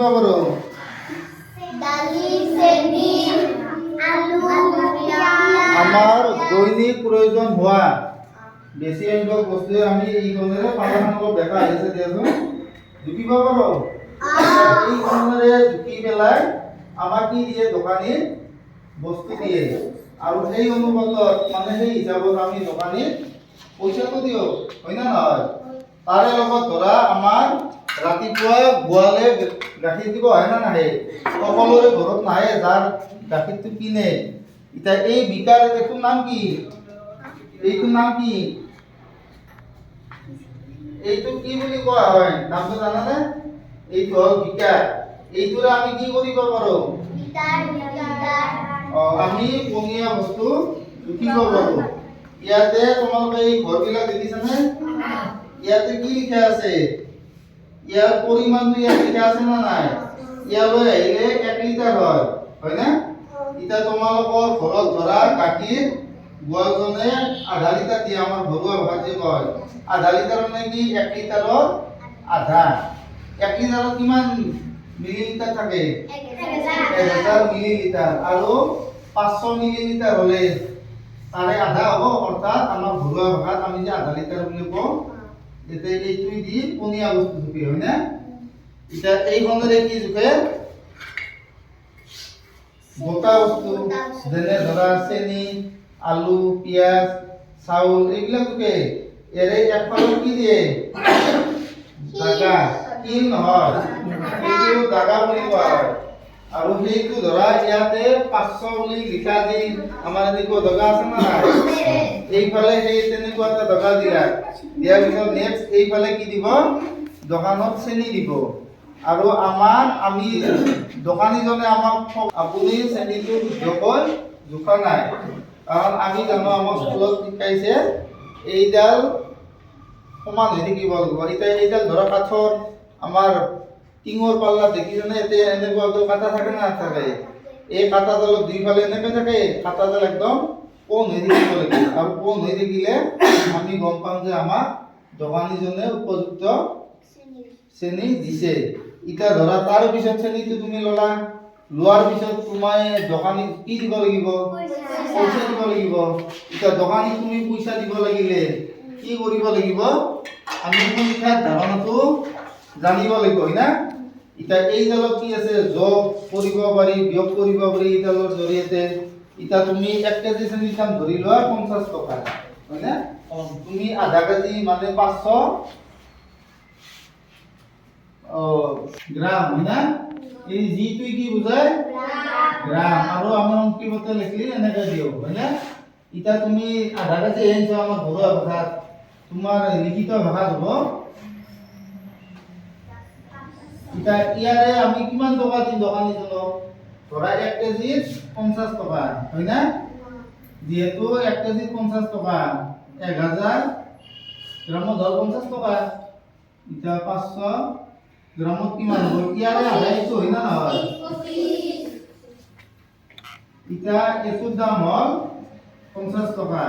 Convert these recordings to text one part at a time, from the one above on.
কব পাৰো দালি চেনি আলু পিয়াজ আমাৰ দৈনিক প্ৰয়োজন হোৱা বেছি সংখ্যক বস্তু আমি এই গণেৰে পালাখানক দেখা আহিছে দিয়াচোন জুকিব পাৰো এই গণেৰে জুকি পেলাই আমাক কি দিয়ে দোকানী বস্তু দিয়ে আৰু সেই অনুপাতত মানে সেই হিচাপত আমি দোকানী পইচাটো দিওঁ হয় না নহয় তাৰে লগত ধৰা আমাৰ ৰাতিপুৱা গোৱালে গাখীৰ দিব হয় না নাহে সকলোৰে ঘৰত নাহে যাৰ গাখীৰটো কিনে এতিয়া এই বিকাৰ এইটোৰ নাম কি এইটোৰ নাম কি এইটো কি বুলি কোৱা হয় নামটো জানানে এইটো হ'ল বিকাৰ এইটোৰে আমি কি কৰিব পাৰো আমি পনীয়া বস্তু জুকিব পাৰো ইয়াতে তোমালোকে এই ঘৰবিলাক দেখিছানে ইয়াতে কি লিখা আছে ইয়াৰ পৰিমাণটো ইয়াত লিখা আছে না নাই ইয়ালৈ আহিলে 1 লিটাৰ হয় না এতিয়া তোমালোকৰ ঘৰত ধৰা গাখীৰ গোৱালজনে আধা লিটাৰ দিয়ে আমাৰ ঘৰুৱা ভাষাত যে কয় আধা লিটাৰ মানে কি 1 লিটাৰৰ আধা 1 লিটাৰত কিমান মিলিলিটাৰ থাকে 1000 মিলিলিটাৰ আৰু 500 মিলিলিটাৰ হলে তাৰে আধা হ'ব অৰ্থাৎ আমাৰ ঘৰুৱা ভাষাত আমি যে আধা লিটাৰ বুলি কওঁ যেতে এইটোই দি পনীয়া বস্তু জুকে হয় না এটা এই গণেৰে কি জুকে গোটা বস্তু যেনে ধৰা চেনি আলু পিয়াজ চাউল এইবিলাক জুকে এৰে একফালে কি দিয়ে দাগা কি নহয় এইটো দাগা বুলি কোৱা হয় আৰু সেইটো ধৰা ইয়াতে 500 বুলি লিখা দি আমাৰ এনেকুৱা দগা আছে না নাই এইফালে সেই তেনেকুৱা এটা দগা দিলা দিয়াৰ পিছত নেক্সট এইফালে কি দিব দোকানত চেনি দিব আৰু আমি দোকানীজনে আমাক আপুনি চেনিটো জোখৰ জোখা নাই কাৰণ আমি জানো আমাক স্কুলত শিকাইছে এইডাল সমান হৈ থাকিব লাগিব এতিয়া এইডাল ধৰা কাঠৰ আমাৰ টিঙৰ পাল্লা দেখিছনে এতিয়া এনেকুৱা কাটা থাকে না থাকে এই কাটাডালত দুইফালে এনেকৈ থাকে কাটাডাল একদম কোন হৈ থাকিব লাগে আৰু কোন হৈ থাকিলে আমি গম পাম যে আমাক দোকানীজনে উপযুক্ত চেনি দিছে ইটা ধৰা তাৰ পিছত চেনিটো তুমি ললা লোৱাৰ পিছত তোমাৰ দোকানী কি দিব লাগিব পইচা দিব লাগিব ইটা দোকানী তুমি পইচা দিব লাগিলে কি কৰিব লাগিব আমি পৰীক্ষাৰ ধাৰণাটো জানিব লাগিব হয় না ইটা এই জালত কি আছে যোগ কৰিব পাৰি বিয়োগ কৰিব পাৰি এই জালৰ জৰিয়তে ইটা তুমি 1 কেজি চেনিৰ দাম ধৰি লোৱা 50 টকা হয় না তুমি আধা কেজি মানে 500 গ্ৰাম হয় না এই জি তুই কি বুঝায় গ্ৰাম আৰু আমি অঙ্কিমতে লিখলি এনেকে দিও হয় না ইটা তুমি আধা কেজি এনছ আমাৰ ঘৰুৱা ভাষাত তোমাৰ লিখিত ভাষাত হ'ব ইটা ইয়াৰে আমি কিমান টকা দিম দোকানীজনক ধৰা 1 কেজি 50 টকা হয় না যেহেতু 1 কেজি 50 টকা 1000 গ্রামত ধৰ 50 টকা ইটা 500 গ্ৰামত কিমান হ'ব ইয়াৰে আধা এইটো হয় না নহয় ইটা এইটোৰ দাম হ'ল 50 টকা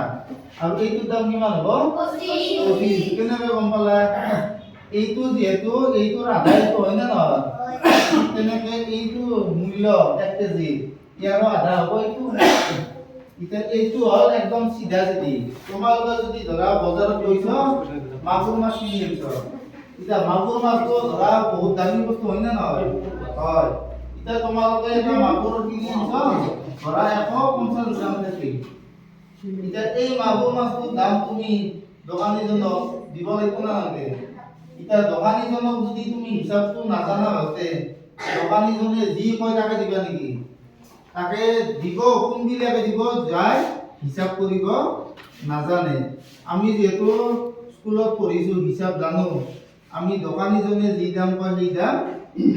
আৰু এইটোৰ দাম কিমান হ'ব 25 কেনেকৈ গম পালা এইটো যেহেতু এইটোৰ আধা এইটো হয় না নহয় তেনেকৈ এইটো মূল্য 1 কেজি ইয়াৰো আধা হ'ব এইটো ইটা এইটো হ'ল একদম সিধা সিধি তোমালোকে যদি ধৰা বজাৰত গৈছ মাগুৰ মাছ কিনি আনিছ ইটা মাগুৰ মাছটো ধৰা বহুত দামী বস্তু হয় না নহয় হয় ইটা তোমালোকে এটা মাগুৰ কিনি আনিছ ধৰা 150 গ্ৰাম থাকে ইটা এই মাগুৰ মাছটোৰ দাম তুমি দোকানীজনক দিব লাগিব না নালাগে ইটা দোকানীজনক যদি তুমি হিচাপটো নাজানা হতে দোকানীজনে যি কয় তাকে দিবা নেকি তাকে দিব কোনবিলাকে দিব যায় হিসাব কৰিব নাজানে আমি যেহেতু স্কুলত পঢ়িছো হিসাব জানো আমি দোকানীজনে যি দাম কয় সেই দাম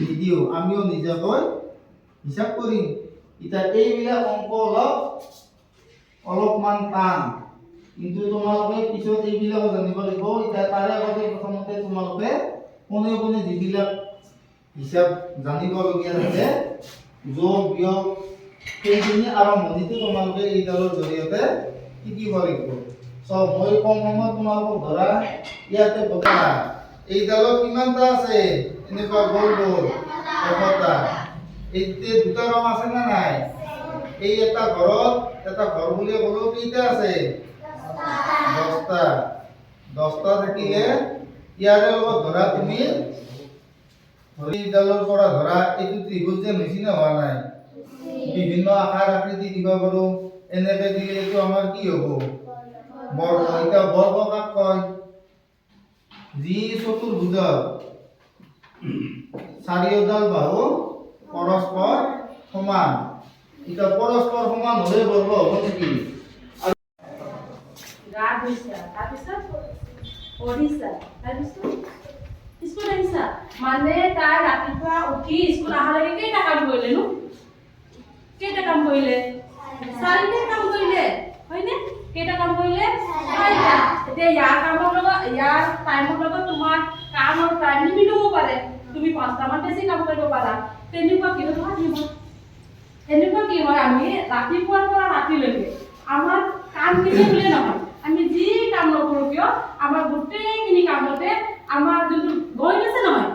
নিদিও আমিও নিজাকৈ হিসাব কৰিম ইটা এইবিলাক অংক অলপমান টান কিন্তু তোমালোকে পিছত এইবিলাকো জানিব লাগিব ইটা তাৰে আগতে প্ৰথমতে তোমালোকে কোনে কোনে যিবিলাক হিসাব জানিবলগীয়া আছে যোগ বিয়োগ সেইখিনি আৰম্ভণিতে তোমালোকে এই দালৰ জৰিয়তে শিকিব লাগিব সব মই কম সময়ত তোমালোকক ধৰা ইয়াতে বতা এই দালত কিমানটা আছে এনেকুৱা গোল গোল এশটা। এইতে দুটা ৰং আছে না নাই? এই এটা ঘৰত এটা ঘৰ বুলি ক'লো কেইটা আছে? 10টা। 10টা থাকিলে ইয়াৰে লগত ধৰা তুমি হৰিডালৰ পৰা ধৰা এইটো ত্ৰিভুজ যেন হৈছে না হোৱা নাই? বিভিন্ন আকাৰ আকৃতি দিবা পাৰো। এনেকে দিলে এইটো আমাৰ কি হ'ব? বৰ্গ। এতিয়া বৰ্গ কাক কয়? যি চতুৰ্ভুজৰ চাৰিওডাল বাহু পৰস্পৰ সমান। এতিয়া পৰস্পৰ সমান হ'লে বৰ্গ হ'ব নেকি? গা ধুইছা, তাৰপিছত পঢ়িছা, তাৰপিছত স্কুল আহিছা। মানে তাই ৰাতিপুৱা উঠি স্কুল অহালৈকে কেইটা কাম কৰিলে নো? কেইটা কাম কৰিলে? 4টা কাম কৰিলে, হয়নে? কেইটা কাম কৰিলে? 4টা। এতিয়া ইয়াৰ কামৰ লগত ইয়াৰ টাইমৰ লগত তোমাৰ কাম আৰু টাইম নিমিলিব পাৰে। তুমি 5টামান বেছি কাম কৰিব পাৰা। তেনেকুৱা কি হয় আমি ৰাতিপুৱাৰ পৰা ৰাতিলৈকে আমাৰ কামখিনি বুলিয়ে নহয়, আমি যি কাম নকৰোঁ কিয় আমাৰ গোটেইখিনি কামতে আমাৰ যোনটো গণিত আছে নহয়,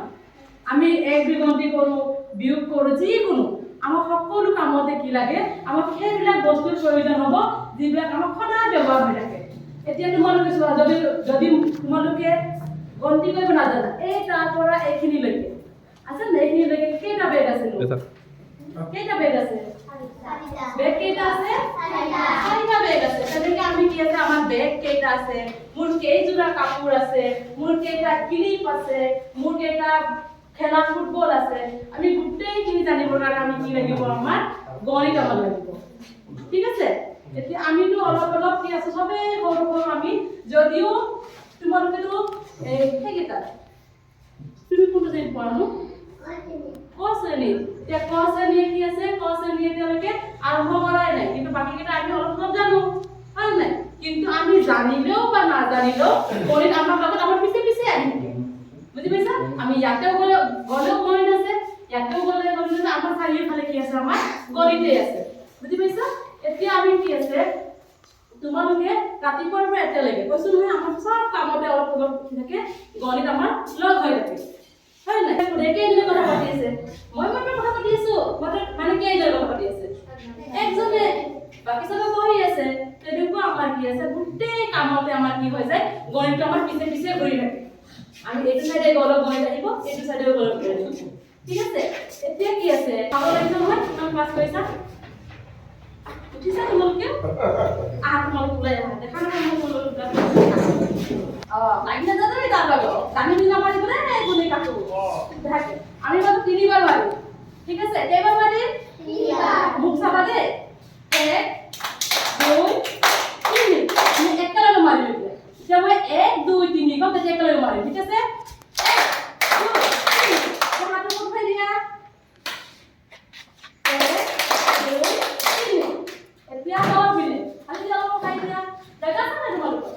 আমি 1-2 গন্তি কৰোঁ, বিয়োগ কৰোঁ, যিকোনো আমাৰ সকলো কামতে কি লাগে? আমাক সেইবিলাক বস্তুৰ প্ৰয়োজন হ'ব যিবিলাক আমাক সদায় ব্যৱহাৰ হৈ থাকে। এতিয়া তোমালোকে চোৱা, যদি তোমালোকে গন্তি কৰিব নাজানা, এই তাৰ পৰা এইখিনিলৈকে আছে না, এইখিনিলৈকে কেইটা বেগ আছে? কেইটা বেগ আছে? বেগ কেইটা আছে? 4টা বেগ আছে। তেনেকে আমি কি আছে? আমাৰ বেগ কেইটা আছে, মোৰ কেইযোৰা কাপোৰ আছে, মোৰ কেইটা ক্লিপ আছে, মোৰ কেইটা খেলা ফুটবল আছে, আমি গোটেইখিনি জানিবৰ কাৰণে আমি কি লাগিব? আমাৰ গণিত আমাৰ লাগিব। ঠিক আছে? এতিয়া আমিতো অলপ অলপ কি আছে সবে সৰু সৰু আমি, যদিও তোমালোকেতো সেইকেইটা তুমি কোনটো শ্ৰেণীত পঢ়া নো? ক শ্ৰেণী। এতিয়া ক শ্ৰেণীয়ে কি আছে? ক শ্ৰেণীয়ে এতিয়ালৈকে আৰম্ভ কৰাই নাই, কিন্তু বাকীকেইটা আমি অলপ অলপ জানো, হয় নাই? কিন্তু আমি জানিলেও বা নাজানিলেও গণিত আমাৰ লগত আমাৰ পিছে পিছে আহি থাকে। বুজি পাইছা? আমি ইয়াতেও গ'লেও গণিত আছে, ইয়াতেও গ'লে গণিত আছে, আমাৰ চাৰিওফালে কি আছে? আমাৰ গণিতেই আছে। বুজি পাইছা? এতিয়া আমি কি আছে? তোমালোকে ৰাতিপুৱাৰ পৰা এতিয়ালৈকে কৈছো নহয়, আমাৰ সব কামতে অলপ অলপ কি থাকে? গণিত আমাৰ লগ হৈ থাকে, হয় নাই? কেইজনে কথা পাতি আছে? মই কথা পাতি আছো, মানে কেইজনে কথা পাতি আছে? একজনে। বাকী চবে পঢ়ি আছে। তেনেকুৱা আমাৰ কি আছে? গোটেই কামতে আমাৰ কি হৈ যায়? গণিত আমাৰ পিছে পিছে ঘূৰি থাকে। আমি এইটো সাইডে গ'লে গণিত আহিব, এইটো সাইডেও গণিত আহিব। ঠিক আছে? এতিয়া কি আছে? চাব লাগিব নহয়, তুমি ক্লাছ কৰিছা? উঠিছা তোমালোকে? তোমালোক ওলাই আহা, দেখা নাই তোমালোক লাগি নাযাওঁ দেই তাৰ লগত। টানি নি নামাৰিব দেই গুলি কাটো। আমি বাৰু 3বাৰ মাৰিম। ঠিক আছে? কেইবাৰ মাৰিম? 3বাৰ। মুখ চাবা দেই। 1, 2, 3। আমি একেলগে মাৰিম এতিয়া। এতিয়া মই 1, 2, 3 কম, তেতিয়া একেলগে মাৰিম। ঠিক আছে? 1, 2, 3। হাতটো উঠাই দিয়া। 1, 2, 3। এতিয়া অলপ মিলে। খালি অলপ উঠাই দিয়া। জাগা আছে নাই তোমালোকৰ?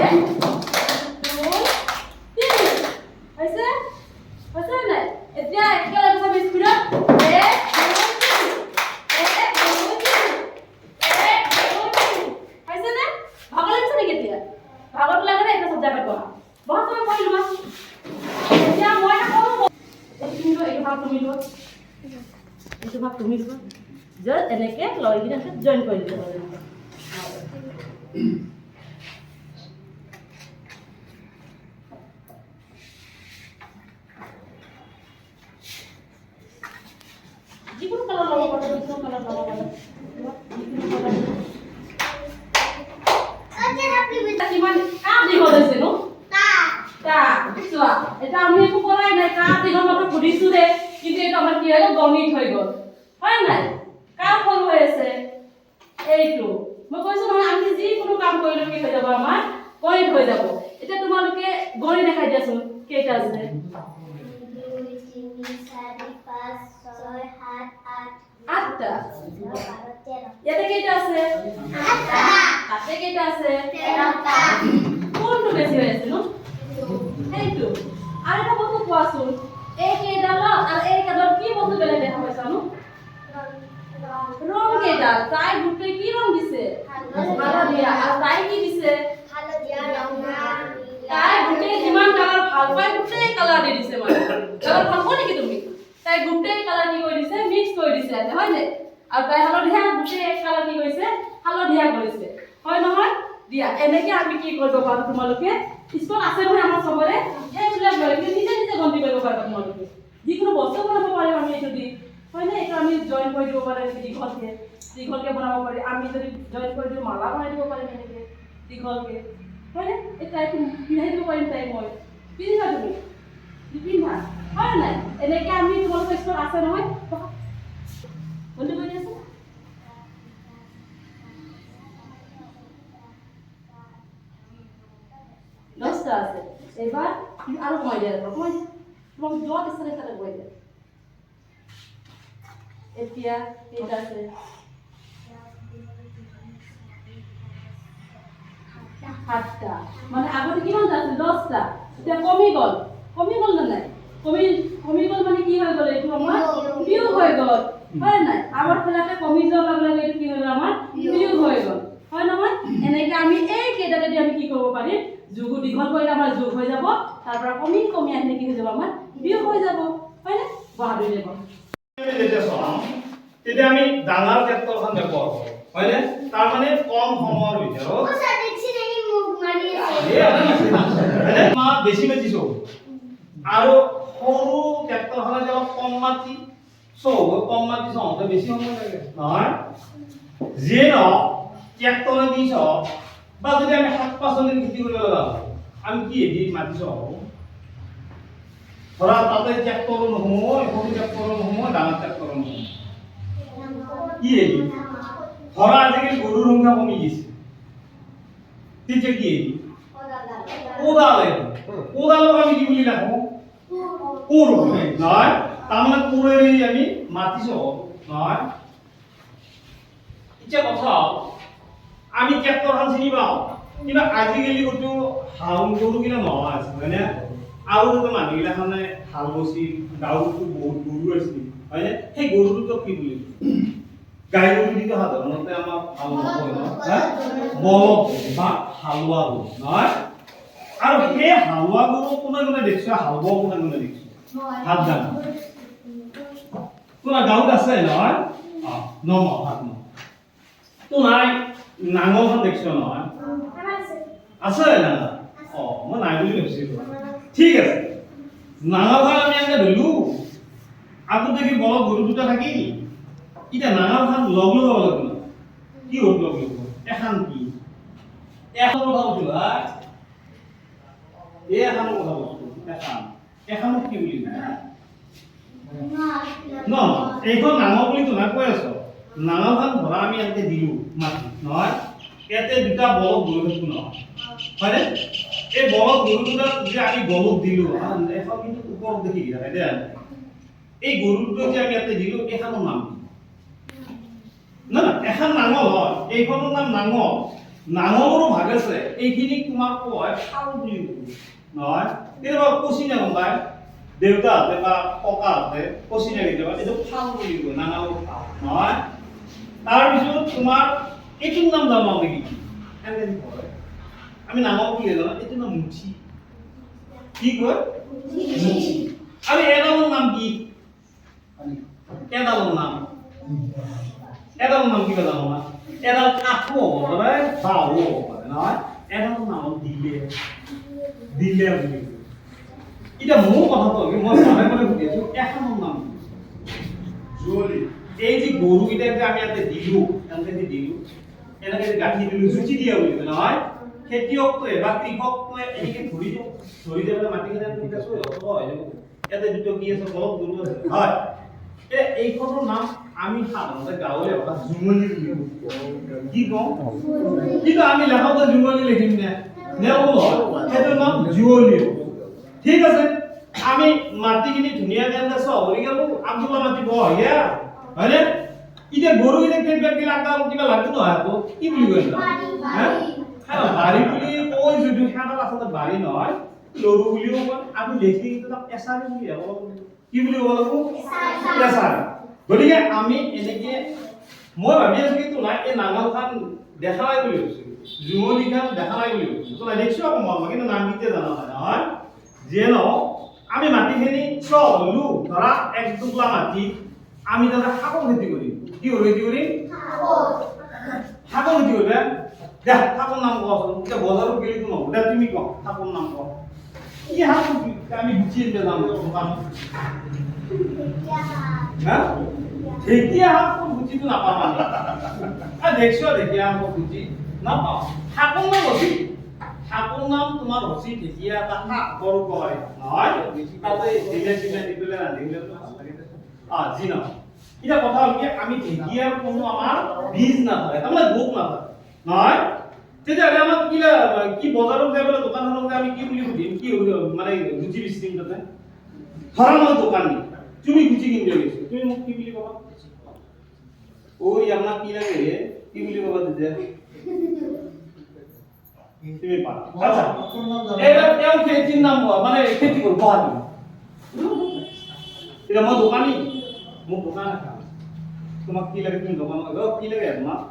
1, 2, 3। হৈছে? হৈছে নাই? এতিয়া একেলগে সব স্পীডত 1, 2, 3। 1, 2, 3। 1, 2, 3। হৈছে নে? ভাগৰ লাগিছে নেকি এতিয়া? ভাগৰটো লাগে নে? এটা সব জাগাত বহা। বহা, তুমি বহি লোৱা। এতিয়া মই নকৰো। এইটো ভাগ তুমি লোৱা। এইটো ভাগ তুমি লোৱা। জাষ্ট এনেকে লগৰকেইটাৰ সাথে জইন কৰি দিব লাগে। যিকোনো কালাৰ ল'ব পাৰা, যিকোনো কালাৰ ল'ব পাৰা। কিমান কাম দীঘল হৈছে নো? চোৱা, এটা আমি একো কৰাই নাই, কাম দীঘল মাত্ৰ সুধিছো হে, কিন্তু এইটো আমাৰ কি হৈ গ'ল? গণিত হৈ গ'ল, হয় নাই? কাম সৰু হৈ আছে এইটো। মই কৈছো নহয়, আমি যিকোনো কাম কৰিলে কি হৈ যাব? আমাৰ গণিত হৈ যাব। এতিয়া তোমালোকে গণিত দেখাই দিয়াচোন, কেইটা আছে? 2, 3, 4, 5, 6, 7, 8। 8টা। ইয়াতে কেইটা আছে? 8টা। তাতে কেইটা আছে? 13টা। কোনটো বেছি হৈ আছে নো? এইটো। আৰু এটা বস্তু কোৱাচোন, এই কেইডালত আৰু এই কেইডালত কি বস্তু বেলেগ দেখা পাইছা নো? রং কেটা তাই গুটে কি রং দিছে হালদিয়া আর তাই কি দিছে হালদিয়া রঙা তাই গুটে যিমান কালার ভাল পায় গুটে কালার দি দিছে মানে কালার ভাল পাও নেকি তুমি তাই গোটেই কালাৰ কি কৰি দিছে মিক্স কৰি দিছে ইয়াতে হয় নে আৰু তাই হালধীয়া গোটেই কালাৰ কি কৰিছে হালধীয়া কৰিছে হয় নহয় দিয়া এনেকে আমি কি কৰিব পাৰো তোমালোকে স্কুল আছে নহয় আমাৰ সবৰে এইবিলাক লৈ নিজে নিজে গন্তি কৰিব পাৰিবা তোমালোকে যিকোনো বস্তু বনাব পাৰিম আমি এইটো দি হয় নে এইটো আমি জইন কৰি দিব পাৰিম দীঘলকে বনাব পাৰি আমি যদি জইন কৰি দিওঁ মালা বনাই দিব পাৰিম এনেকে দীঘলকে হয় নে এই তাইক পিন্ধাই দিব পাৰিম তাইক মই পিন্ধিবা তুমি পিন্ধা হয় নাই এনেকে আমি তোমালোকৰ স্কুল আছে নহয় বন্ধু কৰি আছে দহটা আছে এবার তুমি আরো কমাই দিয়ে রাখো কমাই তোমাকে যত ইচ্ছা তাহলে কমাই দিয়ে এতিয়া কেইটা আছে সাতটা মানে আগতে কিমান আছে 10টা এতিয়া কমি গল না নাই কমি গল মানে কি হৈ গল এইটো আমাৰ বিয়োগ হৈ গল হয় নাই আমাৰ ফলাতে কমি যোৱাৰ লগে লগে এইটো কি হৈ গল আমাৰ বিয়োগ হৈ গল হয় নহয় এনেকে আমি এই কেইটাতে আমি কি কৰিব পাৰিম যোগ দীঘল কৰিলে আমাৰ যোগ হৈ যাব তাৰ পৰা কমি আহিলে কি হৈ যাব আমাৰ বিয়োগ হৈ যাব হয় নে বহাদুৰি দেব তেতিয়া আমি ডাঙৰ ক্ষেত্ৰখন ব্যৱহাৰ কৰোঁ হয়নে তাৰ মানে কম সময়ৰ ভিতৰত বেছি মাতিছো আৰু সৰু ক্ষেত্ৰখনে যে কম মাটি চহতে বেছি সময় লাগে নহয় যিয়ে নহওক ট্ৰেক্টৰে দি চাওক বা যদি আমি শাক পাচলিৰ খেতি কৰিব লগা হয় আমি কি দি মাটি চাওঁ ধৰা তাতে ট্ৰেক্টৰো নহয় সৰু ট্ৰেক্টৰো নহয় ডাঙৰ ট্ৰেক্টৰো নহয় কি হেৰি ধৰা আজিকালি গৰুৰ সংখ্যা কমি গৈছে তেতিয়া কি হেৰি কোদালক আমি কি বুলি ৰাখোঁ কোৰ নহয় তাৰমানে কোৰেৰে আমি মাটি চাওঁ নহয় এতিয়া কথা আমি ট্ৰেক্টৰখন চিনি পাওঁ কিন্তু আজিকালি হয়তো হাল গৰুগিলা নোহোৱা আছে হয়নে আৰু যদি মানুহগিলাখনে হাল বৈছিল গাঁৱতো বহুত গৰু আছিল হয়নে সেই গৰুটোক কি বুলি গাই গৰু দিটো সাধাৰণতে আমাৰ হাল নকয় বলদ বা হালোৱা গৰু নহয় আৰু সেই হালোৱা গৰু কোনে কোনে দেখিছে হাল বোৱা কোনে দেখিছে হাত জানো তোমাৰ গাঁৱত আছে নহয় হাত ন তো নাই নাঙলখন দেখিছ নহয় আছে নাঙল মই নাই বুলি ভাবিছিলো ঠিক আছে নাঙলখন আমি এনেকৈ ধৰিলো আকৌ দেখি বলদ গৰু দুটা থাকিল এতিয়া নাঙলখন লগ লগাব লাগিব কি হ'ল লগ লগাব এখন কি এখন কথা কৈছো এখন কথা কৈছো এখন কি বুলি ন এইখন নাঙল বুলি তোমাক কৈ আছো নাঙলখন ধৰা আমি এনেকৈ দিলো মাটি নহয় ইয়াতে দুটা বলদ গৰু থাকিব নহয় হয়নে এই বলদ গৰু দুটা যে আমি গৰুক দিলো এখন কিন্তু ওপৰত দেখি থাকে দে এই গৰু দুটা যে আমি ইয়াতে দিলো এখনৰ নাম না এখন নাঙল হয় এইখনৰ নাম নাঙল নাঙলৰো ভাগ আছে এইখিনিক তোমাৰ কয় শাল বুলি নহয় কেতিয়াবা কচিনা গম পায় দেউতাহঁতে বা ককাহঁতে কচিনা কেতিয়াবা এইটো শাল বুলি কয় নাঙলৰ শাল নহয় তাৰপিছত তোমাৰ এইটোৰ নাম জানো নেকি আমি নাঙল বুলি জানো এইটোৰ নাম মুঠি কি কয় মুঠি আৰু এডালৰ নাম কি এডালৰ নাম কিবা জানো না এডাল কাঠো হ'ব পাৰে বাঁহো হ'ব পাৰে নহয় এডালৰ নাম দিলে বুলি কয় এতিয়া মোৰ কথাটো মই ভালে সুধি আছো এখনৰ নাম জুৱলি এই যে গৰুকেইটাক যে আমি ইয়াতে দিলো এনেকে গাঁঠি দিলো জুচি দিয়া বুলি কয় নহয় খেতিয়কটোৱে বা কৃষকটোৱে এনেকে ধৰি যাবলৈ মাটিখিনি ইয়াতে দুটো কি আছে বলদ গৰু আছে হয় এইখনৰ নাম আমি সাধাৰণতে গাঁৱলীয়া ভাষাত জুমলি বুলি কি কওঁ কিন্তু আমি লেখোতে জুমলি লিখিম নে সেইটোৰ নাম জুৱলি ঠিক আছে আমি মাটিখিনি ধুনীয়াকৈ চহৰি গলো আগজোপা মাটি বঢ়িয়া হয়নে এতিয়া গৰুকেইটা কিবা লাগি নহয় আকৌ কি বুলি কয় বাৰী বুলি কয় যদিও সিহঁতৰ আচলতে বাৰী নহয় লৰু বুলিও কয় আমি লেখি তাক এচাৰি বুলি কি বুলি ক'ব লাগিব এচাৰি গতিকে আমি এনেকে মই ভাবি আছো কিন্তু নাই এই নাঙলখন দেখা নাই বুলি ভাবিছিলো জুমলিখন দেখা নাই বুলি ভাবিছিলো দেখিছো আকৌ মই কিন্তু নাম কেতিয়া জানা নাই নহয় যিয়ে নহওক আমি মাটিখিনি চব ললো ধৰা এক টুকুৰা মাটি আমি তাতে শাকৰ খেতি কৰিম কি খেতি কৰিম শাকৰ খেতি কৰিবা দে শাকৰ নাম কোৱাচোন এতিয়া বজাৰত গেলিতো নহ'ব দে তুমি কোৱা শাকৰ নাম কোৱা কি শাক আমি গুচি যাম দোকানত হা ঢেকীয়া শাক গুচিটো নাপাওঁ মানে দেখছো ঢেকীয়া শাক গুচি নাপাওঁ শাকৰ নাম হচি শাকৰ নাম তোমাৰ হচি ঢেকীয়া এটা শাক সৰু কয় নহয় তাতে জিলে জিলে দি পেলাই ৰান্ধিলে ভাল লাগে জি নহয় এতিয়া কথা হ'ল কি আমি ঢেকীয়াৰ কোনো আমাৰ বীজ নাথাকে তাৰমানে গোপ নাথাকে নহয় তেতিয়াহ'লে আমাক কি বজাৰত যাই পেলাই দোকানখনত আমি কি বুলি সুধিম কি মানে গুচি বিচিম তাতে ধৰা মই দোকান নি তুমি গুচি কিনি গৈছো তুমি মোক কি বুলি ক'বা ঐ আপোনাক কি লাগে কি বুলি ক'বা তেতিয়া তুমি পাৰা আচ্ছা এইবাৰ তেওঁ খেতিৰ নাম মানে খেতি কৰিব পাৰা এতিয়া মই দোকানী মোক দোকান আছে তোমাক কি লাগে তুমি দোকানত গ'লে কি লাগে তোমাক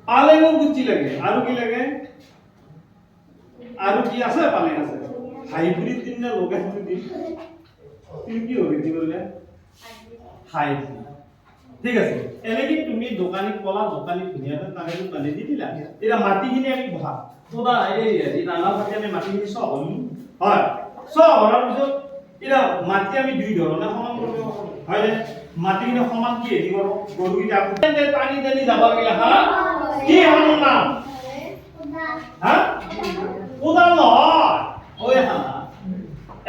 পালেঙৰ গুচি লাগে আৰু কি লাগে আৰু কি আছে পালেং আছে হাইব্ৰিড দিম না লোকেল দিম তুমি কি হবে কি বলবে হাইব্রিড ঠিক আছে এনেকি তুমি দোকানী কলা দোকানী ধুনিয়াকে তাকে পানি দি দিলা এটা মাটিখিনি আমি বহা তোদা এই নানা ভাগে আমি মাটিখিনি সব হলু হয় সব হলাৰ পিছত এটা মাটি আমি দুই ধৰণে সমান কৰিব হয় নে মাটিখিনি সমান কি হেৰি কৰো গৰুকিটা পানী দেনি যাব গিলা হা কি হল নাম হা উদাল নহয় ওই হানা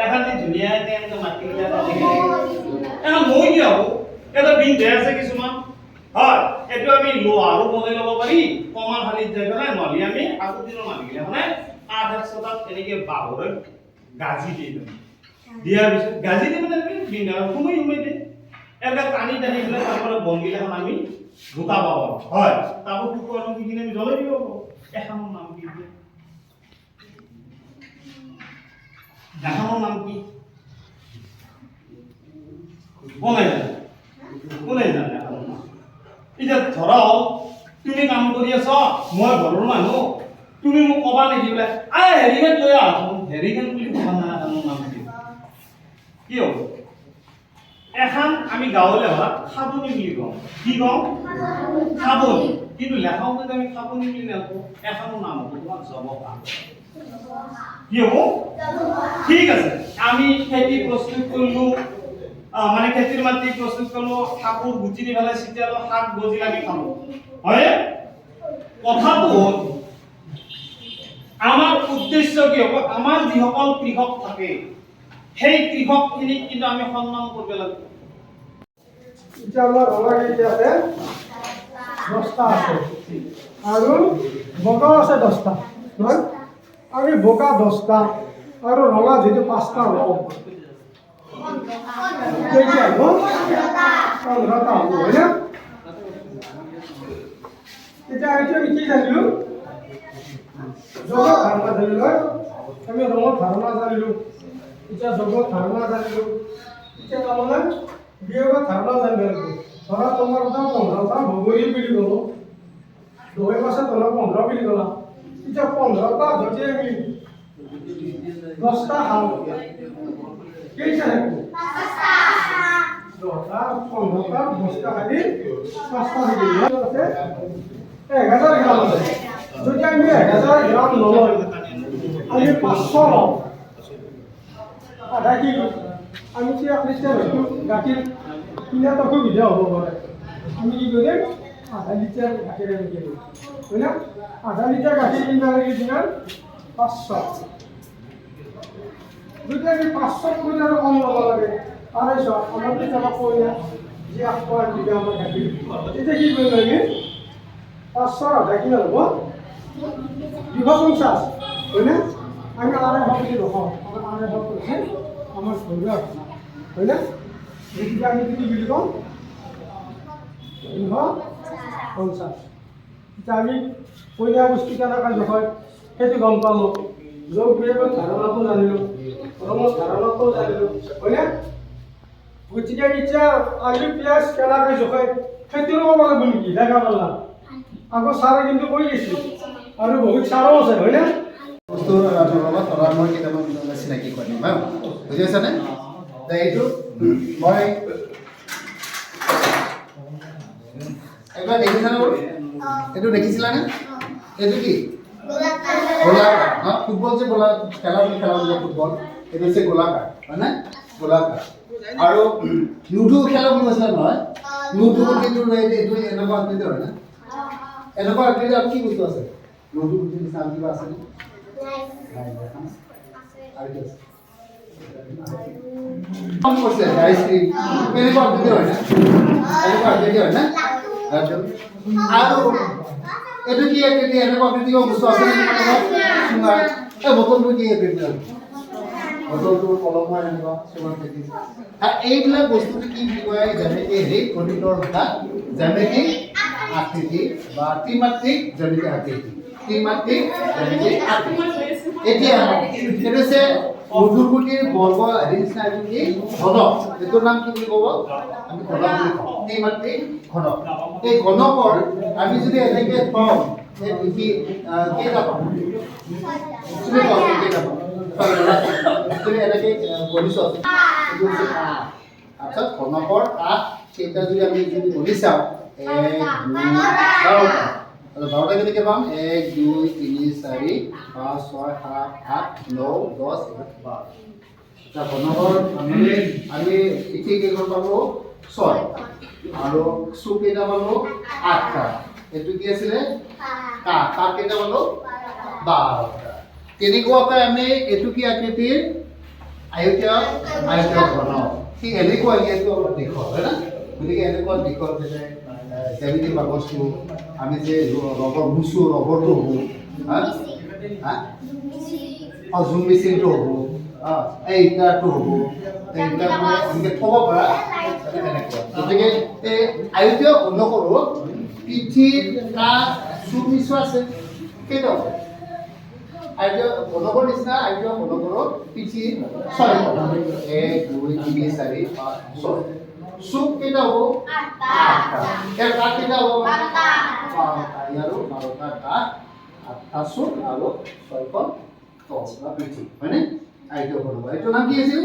এখন দি ধুনীয়াকে এনেকে মাটি গিলা এখন মই কি হব এটা বিন দে আছে কিছুমান হয় এটো আমি লোহাৰো বনাই ল'ব পাৰি কমাৰ হালিত যাই পেলাই নহলি আমি আগৰ দিনৰ মাটি গিলা মানে 8-100 এনেকে বাহৰে গাজি দি দিম দিয়াৰ পিছত গাজি দি মানে বিন সময় দে এটা পানী টানি পেলাই তারপরে বন গিলাখন আমি গোটা পাব হয় তারপর কুকুর কি কিনে আমি জ্বলাই দিব এখানোর নাম কি দেখানোর নাম কি কোনে জানে এতিয়া ধৰাও তুমি কাম কৰি আছ মই ঘৰৰ মানুহ তুমি মোক কবা নেকি বোলে আই হেৰিখন লৈ আহ হেৰিখন বুলি কবা না নাম কি হ'ব এখন আমি গাঁৱলে ভাষাত খাবনি বুলি কওঁ কি কওঁ খাবনি কিন্তু লেখাও যদি আমি খাবনি বুলি নকওঁ এখনৰ নাম হ'ব তোমাৰ জবকা কি হ'ব ঠিক আছে আমি খেতি প্ৰস্তুত কৰিলো মানে খেতিৰ মাটি প্ৰস্তুত কৰিলো শাকৰ গুটি দি পেলাই চিটিয়ালো শাক গজিল আমি খালো হয় কথাটো হ'ল আমাৰ উদ্দেশ্য কি হ'ব আমাৰ যিসকল কৃষক থাকে সেই কৃষকখিনিক কিন্তু আমি সন্মান কৰিব লাগিব এতিয়া আমাৰ ৰঙা কেইটা আছে 10টা আছে আৰু বগা আছে 10টা নহয় আমি বগা 10টা আৰু ৰঙা যেটো 5টা হ'ব কেইটা হ'ব 15টা হ'ব হয় না এতিয়া এইটো আমি কি জানিলো জগত ধাৰণা জানিলো আমি ৰঙৰ ধাৰণা জানিলো এতিয়া জগত ধাৰণা জানিলো এতিয়া তাৰমানে বিয়োগ ধাৰণা জানিব লাগিব ধৰা তোমাৰ কথা 15টা বগৰী বুলি ক'লো দহে মাছে তোমাৰ 15 বুলি ক'লা এতিয়া 15টা যদি আমি 10টা খাওঁ কেইটা থাকিব 5টা 15টা 10টা খালি 5টা থাকিব আছে 1000 গ্ৰাম আছে যদি আমি 1000 গ্ৰাম নলওঁ আমি 500 লওঁ আধা কিলো আমি কি এক লিটাৰ গাখীৰ কিনাটো সুবিধা হ'ব পাৰে আমি কি কৰিম আধা লিটাৰ গাখীৰ আনি কিনিম হয় না আধা লিটাৰ গাখীৰ কিনিব লাগে কিমান 500 যদি আমি 500 কৰি আৰু কম ল'ব লাগে আৰু চোৱা আমাৰ কেতিয়াবা কইনা যি 800 দিব আমাৰ গাখীৰ তেতিয়া কি কৰিব লাগে 500 আধা কিলো হ'ব 250 হয় না আমি 250 বুলি ৰখাওঁ আমাৰ 250 আছে আমাৰ ঘৰুৱা হয় না যেতিয়া আমি কি বুলি কওঁ 250 এতিয়া আমি কইনা বস্তু কেনেকৈ জখায় সেইটো গম পালোঁ যোগ বিয়োগৰ ধাৰণাটো জানিলোঁ ৰঙৰ ধাৰণাটো জানিলোঁ হয় না গতিকে এতিয়া আলু পিঁয়াজ কেনেকৈ জখায় সেইটো ক'ব লাগিব নেকি দেখা পালা আকৌ ছাৰে কিন্তু কৈ দিছিল আৰু বহুত ছাৰো আছে হয় না বস্তুৰ লগত মই কেইটামান চিনাকি কৰিম হা বুজি আছানে? এইটো মই একবাৰ দেখিছানে বাৰু? এইটো দেখিছিলানে? এইটো কি? গোলাকাৰ। ফুটবল যে খেলা যে ফুটবল, এইটো হৈছে গোলাকাৰ, হয়নে? গোলাকাৰ। আৰু লুডু খেলা বুলি কৈছিলা নহয়? লুডু কিন্তু এইটো এনেকুৱা আকৃতি হয় না? এনেকুৱা আকৃতি আৰু কি বস্তু আছে? লুডু গুটি নিচিনা কিবা আছেনে? আৰু কি আছে? আইচক্ৰীম এনেকুৱা আকৃতি হয় না? এনেকুৱা আকৃতি হয় না? আৰু এইটো কি আকৃতি? এনেকুৱা আকৃতি বস্তু আছে নেকি? চুঙা। এই বটলটো কি আকৃতি? বটলটো কলমৰ এনেকুৱা চুঙা আকৃতি। এইবিলাক বস্তুটো কি বুলি কয়? জ্যামিতিক গণিতৰ ভাষা জ্যামিতিক আকৃতি বা ত্ৰিমাত্ৰিক জ্যামিতিক আকৃতি। ত্ৰিমাত্ৰিক জ্যামিতিক আকৃতি। এতিয়া এইটো হৈছে লুডুৰ গুটিৰ বৰ্গ হেৰি নিচিনা এইটো কি? ঘনক। এইটোৰ নাম কি বুলি ক'ব? আমি ঘনক বুলি কওঁ। ত্ৰিমাত্ৰিক ঘনক। এই ঘনকৰ আমি যদি এনেকে থওঁ কেইটা পাম? তুমি কোৱা কেইটা পাম? তুমি এনেকে গণিছা এইটো হৈছে কাঠ। আচ্ছা, ঘনকৰ কাঠ কেইটা যদি আমি গণি চাওঁ 1 2 12টা। 12টা কেনেকৈ পাম? 1 2 3 4 5 6 7 8 9 10 11 12। এতিয়া ঘনকৰ আমি ইতি কেইখন পালো? 6 আৰু চুক কেইটা পালো? 8টা। এইটো কি আছিলে? কাঠ। কাঠ কেইটা পালো? 12টা। তেনেকুৱাকৈ আমি এইটো কি আকৃতিৰ? আয়তীয় ঘনক। ঠিক এনেকুৱা এইটো অলপ দীঘল হয় না? গতিকে এনেকুৱা দীঘল যেনে জ্যামিতিক বাকচটো আমি যে ৰবৰ মুচো ৰবৰটো হ'ব, জুম মেচিনটো হ'ব, এই ইটাৰটো হ'ব, এই ইটাৰটো এনেকৈ থ'ব পৰা এনেকুৱা। গতিকে এই আয়তীয় ঘনকৰো পিঠিৰ কাঠ চুক মিছো আছে। কেইটা হ'ব? আয়তীয় ঘনকৰ নিচিনা আয়তীয় ঘনকৰো পিঠি 6টা। 1 2 3 4 5 6। চুক কেইটা হ'ব? 8টা। ইয়াৰ কাঠ কেইটা হ'ব? 12টা। ইয়াৰো 12টা কাঠ, 8টা চুক আৰু 6খন তল বা পিঠি, হয়নে? আয়তীয় ঘনক। এইটোৰ নাম কি আছিল?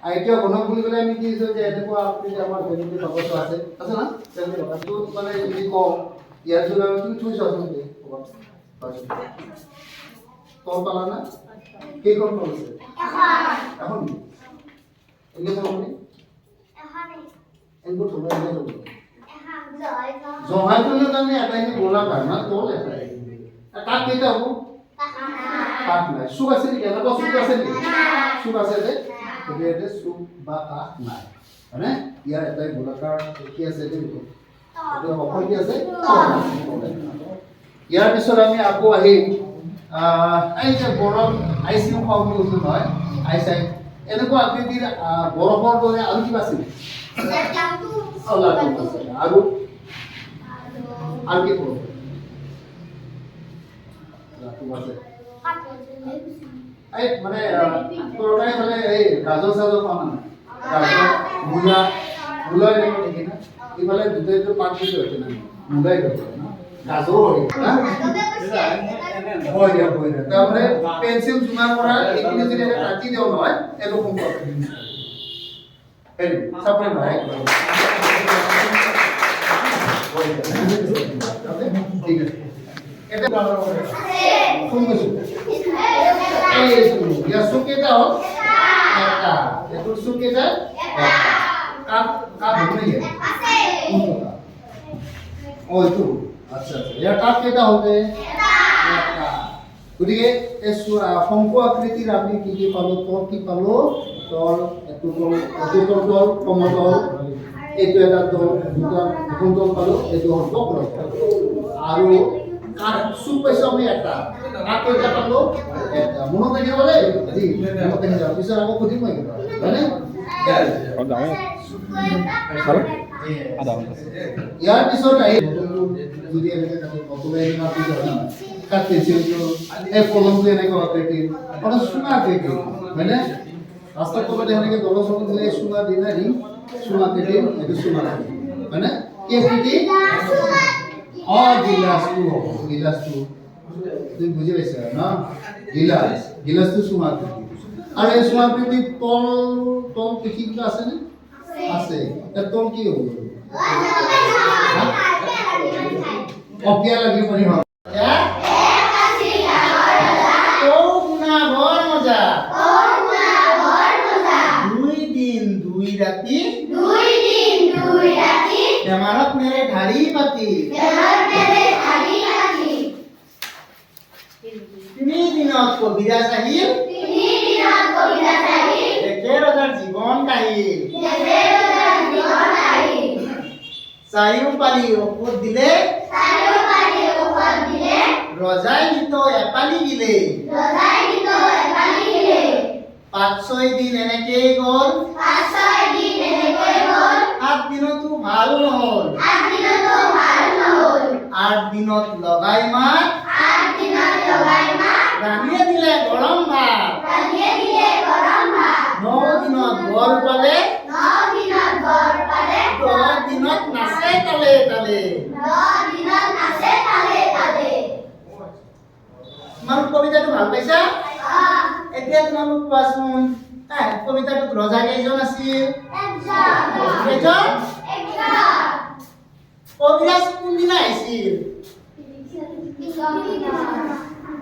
আয়তীয় ঘনক বুলি ক'লে আমি কি কৈছোঁ যে এনেকুৱা আকৃতি আমাৰ জ্যামিতিক বাকচটো আছে না? জ্যামিতিক বাকচটো মানে যদি কওঁ ইয়াৰ যদি আমি তুমি থৈছোঁ আচলতে তল পালা না? কেইখন তল আছে? এখন এনেকৈ থ'বনে? এনেকৈ থ'ব এনেকৈ থ'ব জহাই থ'লে তাৰমানে এটাই গোলাকাৰ না? তল এটাই। কাঠ কেইটা হ'ব? কাঠ নাই। চুক আছে নেকি? এনেকুৱা চুক আছে নেকি? চুক আছে যে গতিকে চুক বা কাঠ নাই, হয়নে? ইয়াৰ এটাই গোলাকাৰ কি আছে? এইটো অকল কি আছে? ইয়াৰ পিছত আমি আকৌ আহিম এই যে বৰফ আইচক্ৰীম খাওঁ বুলি কৈছিলোঁ নহয়, আইচ এনেকুৱা আকৃতিৰ বৰফৰ দৰে আৰু কিবা আছিল? আৰু কি বৰফ আছে? এই মানে তৰকাৰী খালে এই গাজৰ চাজৰ খোৱা মানে গাজৰ মূলা এনেকুৱা দেখি না? ইফালে দুটাইটো পাত দিছে হৈছে না? মূলাই দেখে না? গাজৰো হয় না? হয় দিয়া। তাৰমানে পেঞ্চিল জোঙাৰ পৰা এইখিনি যদি এটা কাটি দিওঁ নহয় এইটো সম্পৰ্ক চাপৰে নহয় ঠিক আছে। এটা ফোন কৰিছোঁ ইয়াৰ চুক কেইটা হ'ল? 1টা। এইটোৰ চুক কেইটা? 1টা। কাঠ হ'ব নেকি? এইটো আচ্ছা। ইয়াৰ কাঠ কেইটা হবে? 1টা। গতিকে এই শংকু আকৃতিৰ আমি কি কি পালো? তল কি পালো? তল এইটো তল সমতল, এইটো এটা তল, দুখন তল পালো, এইটো হ'ল বক্ৰ। আৰু কাঠ চুক পাইছোঁ আমি 1টা। কাঠ কেইটা পালো? 1টা। মনত ৰাখিব লাগিব জি, মনত ৰাখি যাওঁ। পিছত আকৌ সুধিম মই কিবা, হয়নে? ইয়াৰ পিছত আহি যদি এনেকৈ কাঠ পেঞ্চিলটো এই কলমটো এনেকৈ আকৃতিৰ অৰ্থাৎ চুঙা আকৃতিৰ, হয়নে? ৰাস্তাৰ তলতে সেনেকৈ দল চল দিলে চুঙা দি নাই ৰিং চুঙা আকৃতিৰ এইটো চুঙা আকৃতি, হয়নে? কি আকৃতি? গিলাচটো হ'ব। গিলাচটো তুমি বুজি পাইছা ন? গিলাচ গিলাচটো চুমা আকৃতি আৰু এই চুমা আকৃতি তল তল পিঠি কিবা আছেনে আছে তাৰ তল কি হ'ব অপিয়া লাগি পাৰি হ'ব বেমাৰত মেৰে ঢাৰি পাতি 3 দিনত কবিৰাজ আহিল দেখে ৰজাৰ জীৱন কাহিল চাৰিওপালি ঔষধ দিলে ৰজাই গীত এপালি গিলে 5-6 দিন এনেকেই গ'ল 7 দিনতো ভাল নহ'ল 8 দিনত লগাই মাত ৰাণীয়ে দিলে গৰম ভাত 9 দিনত বৰ পালে 10 দিনত নাচে তালে তালে তোমালোক কবিতাটো ভাল পাইছা এতিয়া তোমালোক কোৱাচোন কবিতাটোত ৰজা কেইজন আছিল কেইজন কবিৰাজ কোনদিনা আহিছিল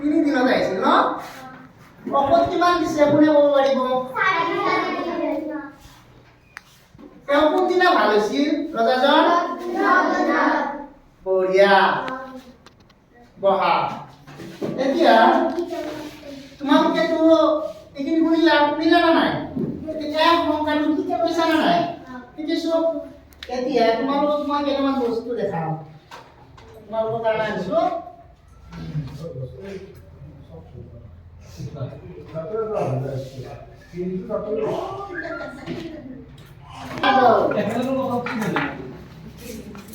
3 দিনত আহিছিল ন ঔষধ কিমান দিছে কোনে ক'ব পাৰিব তেওঁ কোনদিনা ভাল হৈছিল ৰজাজন বঢ়িয়া বহা এতিয়া তোমালোকেতো এইখিনি শুনিলা শুনিলা না নাই এতিয়া সংখ্যাটো কি কৈছা না নাই শিকিছো এতিয়া তোমালোকক মই কেইটামান বস্তু দেখাম তোমালোকৰ কাৰণে আনিছো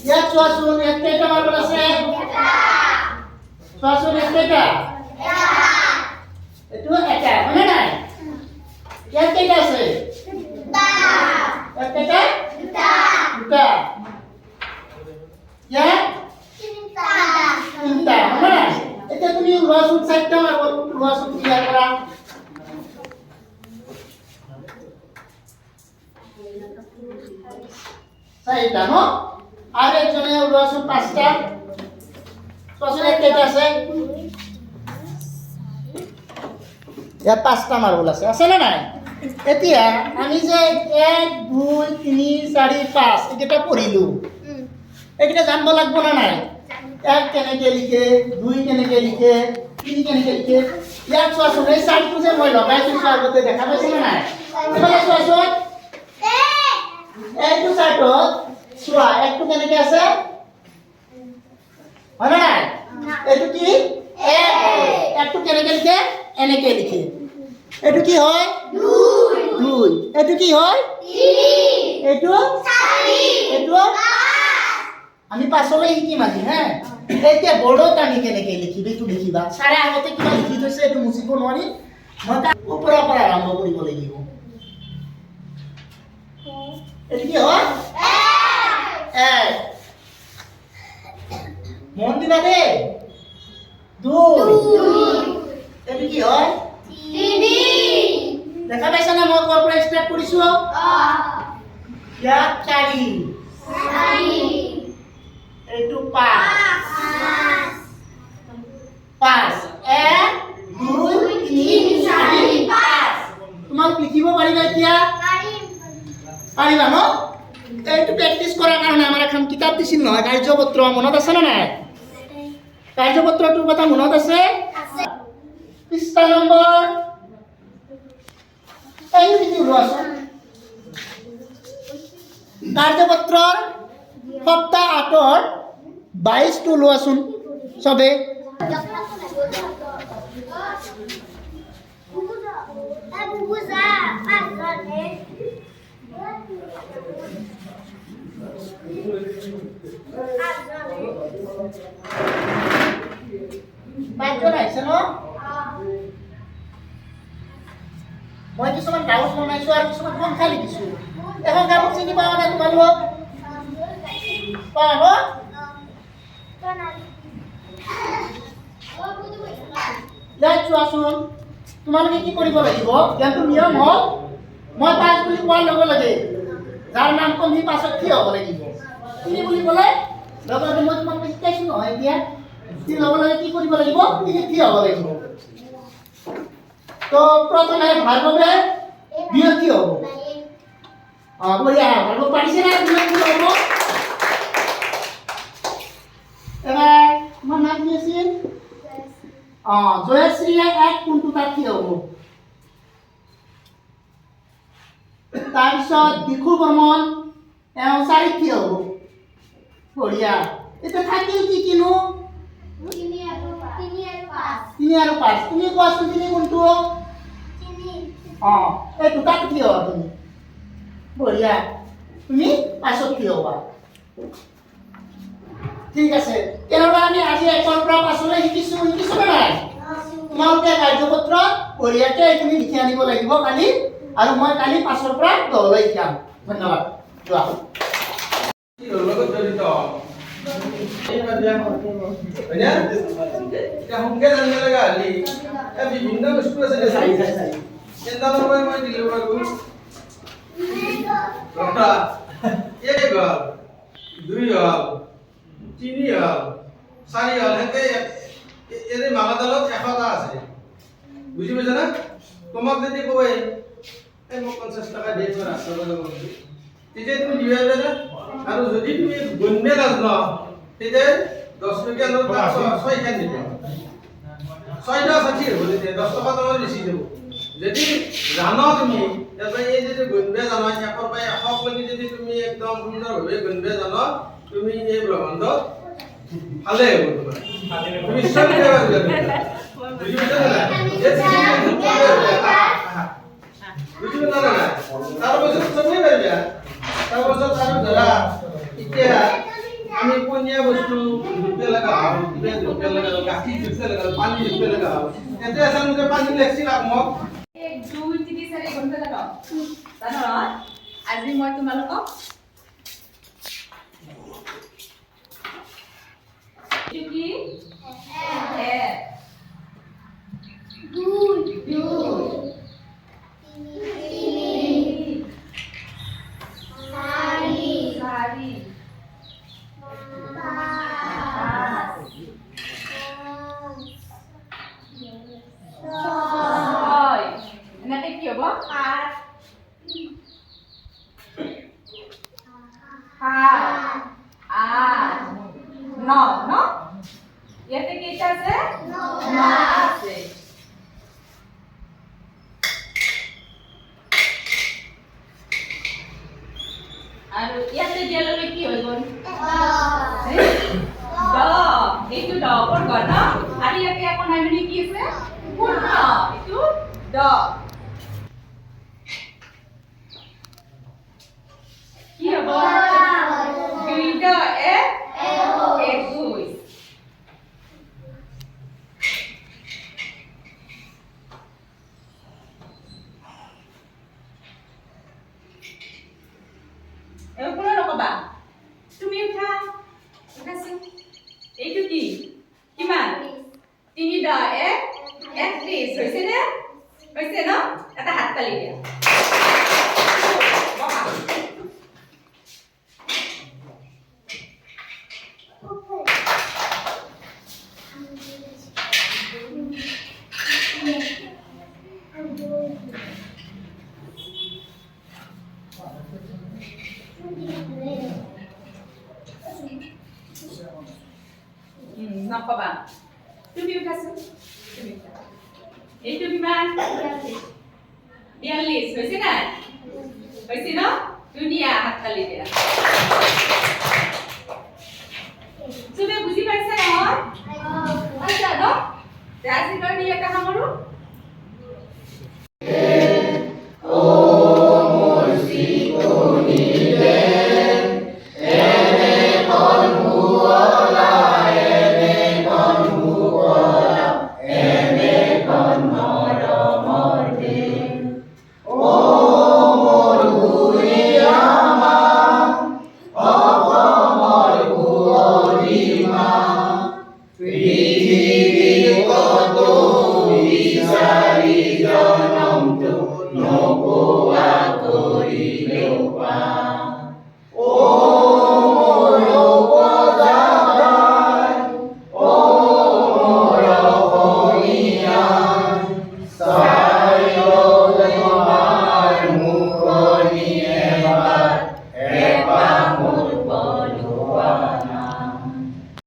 ইয়াত চোৱাচোন ইয়াত কেইটা মাৰ্বল আছে চোৱাচোন ইয়াত কেইটা এইটো এটা হয়নে নাই ইয়াত কেইটা আছে ইয়াত কেইটা দুটা ইয়াত তিনিটা হয়নে নাই এতিয়া তুমি লোৱাচোন 4টা মাৰ্বল লোৱাচোন ক্লিয়াৰ কৰা চাৰিটা ন আৰু একজনে লোৱাচোন 5টা চোৱাচোন ইয়াত কেইটা আছে ইয়াত 5টা মাৰ্বল আছে না নাই এতিয়া আমি যে 1 2 3 4 5 এইকেইটা পঢ়িলো এইকেইটা জানিব লাগিব না নাই 1 কেনেকে লিখে 2 কেনেকে লিখে 3 কেনেকে লিখে ইয়াত চোৱাচোন এই চাৰ্টটো যে মই লগাইছো আগতে দেখা পাইছে না নাই এবাৰ চোৱাচোন এইটো চাৰ্টত চোৱা একটো কেনেকে আছে হয় না নাই এইটো কি একটো কেনেকে লিখে এনেকে লিখে এইটো কি হয় 2 এইটো কি হয় 3 এইটো 4 এইটো 5 আমি পাছলৈ শিকিম আজি হ্যাঁ এতিয়া বৰ্ডত আমি কেনেকে লিখিবি এইটো লিখিবা সাৰে আগতে কিবা লিখি থৈছে এইটো মুছিব নোৱাৰি মই তাৰ ওপৰৰ পৰা আৰম্ভ কৰিব লাগিব এইটো কি হয় মন দিবা দে 2 এইটো কি হয় 3 দেখা পাইছা না মই ক'ৰ পৰা ষ্টাৰ্ট কৰিছো ইয়াত 4 এইটো 5 1 2 3 4 5 তোমাক লিখিব পাৰিবা এতিয়া পাৰিবা ন এইটো প্ৰেক্টিছ কৰাৰ কাৰণে আমাৰ এখন কিতাপ দিছিল নহয় কাৰ্যপত্ৰ মনত আছে না নাই কাৰ্যপত্ৰটোৰ কথা মনত আছে পৃষ্ঠা নম্বৰ এই লিখি লোৱাচোন কাৰ্যপত্ৰৰ সপ্তাহ 8ৰ 22টো লোৱাচোন চবে পাঁচজন আহিছে ন মই কিছুমান কাগজ বনাইছো আৰু কিছুমান সংখ্যা লিখিছো এখন কাগজ চিনি পাওঁ নে তোমালোক পাওঁ ন যাই চোৱাচোন তোমালোকে কি কৰিব লাগিব জ্ঞানটো নিয়ম হ'ল মই পাঁচ বুলি কোৱাৰ লগে লগে যাৰ নাম কম সি পাছত থিয় হ'ব লাগিব তিনি বুলি ক'লে লগে লগে মই তোমালোকে শিকাইছোঁ নহয় এতিয়া সি লগে লগে কি কৰিব লাগিব তিনি থিয় হ'ব লাগিব তো প্ৰথমে ভাৰ্গৱে বিৰতি হ'ব বঢ়িয়া ভাৰ্গৱ পাৰিছে না বিৰতি হ'ব এবাৰ তোমাৰ নাম কি আছিল জয়শ্ৰীয়ে এক কোনটো তাত থিয় হ'ব তাৰপিছত দিশু বৰ্মন চাৰিত থিয় হ'ব বঢ়িয়া এতিয়া থাকিল কি কিনো 3 আৰু 5 তুমি কোৱাচোন তিনি কোনটো এই দুটাত থিয় হোৱা তুমি বঢ়িয়া তুমি পাছত থিয় হোৱা ঠিক আছে কেনেদৰে আমি আজি 1ৰ পৰা 5লৈ শিকিছো নে নাই তোমালোকে কাৰ্যপত্ৰ বঢ়িয়াকৈ তুমি লিখি আনিব লাগিব কালি আৰু মই কালি 5ৰ পৰা 10লৈ শিকাম ধন্যবাদ যোৱা লগত জড়িত সোনকে জানিব লগা হলি বিভিন্ন বস্তু আছে চিন্তানৰ পৰা মই দিলো বাৰু এক গল 2 হল 3 হল 4 হল হেতে এনে মাগাদালত 100টা আছে বুজি পাইছা না তোমাক যদি কয় এই মোক 50 টাকা দিয়ে মই ৰাস্তা যাব তেতিয়া তুমি দিবা না আৰু যদি তুমি গণ্যে নাজান তেতিয়া 10 টকা নোট 6 খান দিবা 6টা 60 হ'ব তেতিয়া 10 টকা তোমাৰ বেছি যাব যদি জানো তুমি তাৰপৰে এই যে গণ্যে জানো 1 পৰা 100 লাগি যদি তুমি একদম সুন্দৰভাৱে গণ্যে জানো তুমি এই ব্ৰহ্মাণ্ড ভালে হ'ব তোমাৰ তুমি চলি যাবা বুজি পাইছা না বুজি পালা না তাৰপিছত চবেই পাৰিবা তাৰপিছত আৰু ধৰা এতিয়া আমি কোনিয়া বস্তু দুপে লগা কিবা দুপে লগা গাখীৰ দুপে লগা পানী দুপে লগা এতিয়া আসামতে পানী লেখছি মোক 1 2 3 4 ঘন্টা জানো জানো আজি মই তোমালোকক কি ইয়াতে কেইটা আছে 9টা আছে আৰু ইয়াতে দিয়ালকে কি হৈ গ'ল 10 এইটো 10 ওপৰ গ'ল ন আৰু ইয়াতে আকৌ নাই মানে কি আছে পূৰ্ণ এইটো 10 কি হ'ব 2 21 কোনো নকবা তুমি উঠা উঠাছো এইটো কি কিমান 3 10 31 হৈছে নে হৈছে ন এটা হাত তালি দিয়া নকবা তুমি উঠাছো তুমি এইটো কিমান 42 হৈছে না হৈছে ন ধুনীয়া হাত তালি দিয়া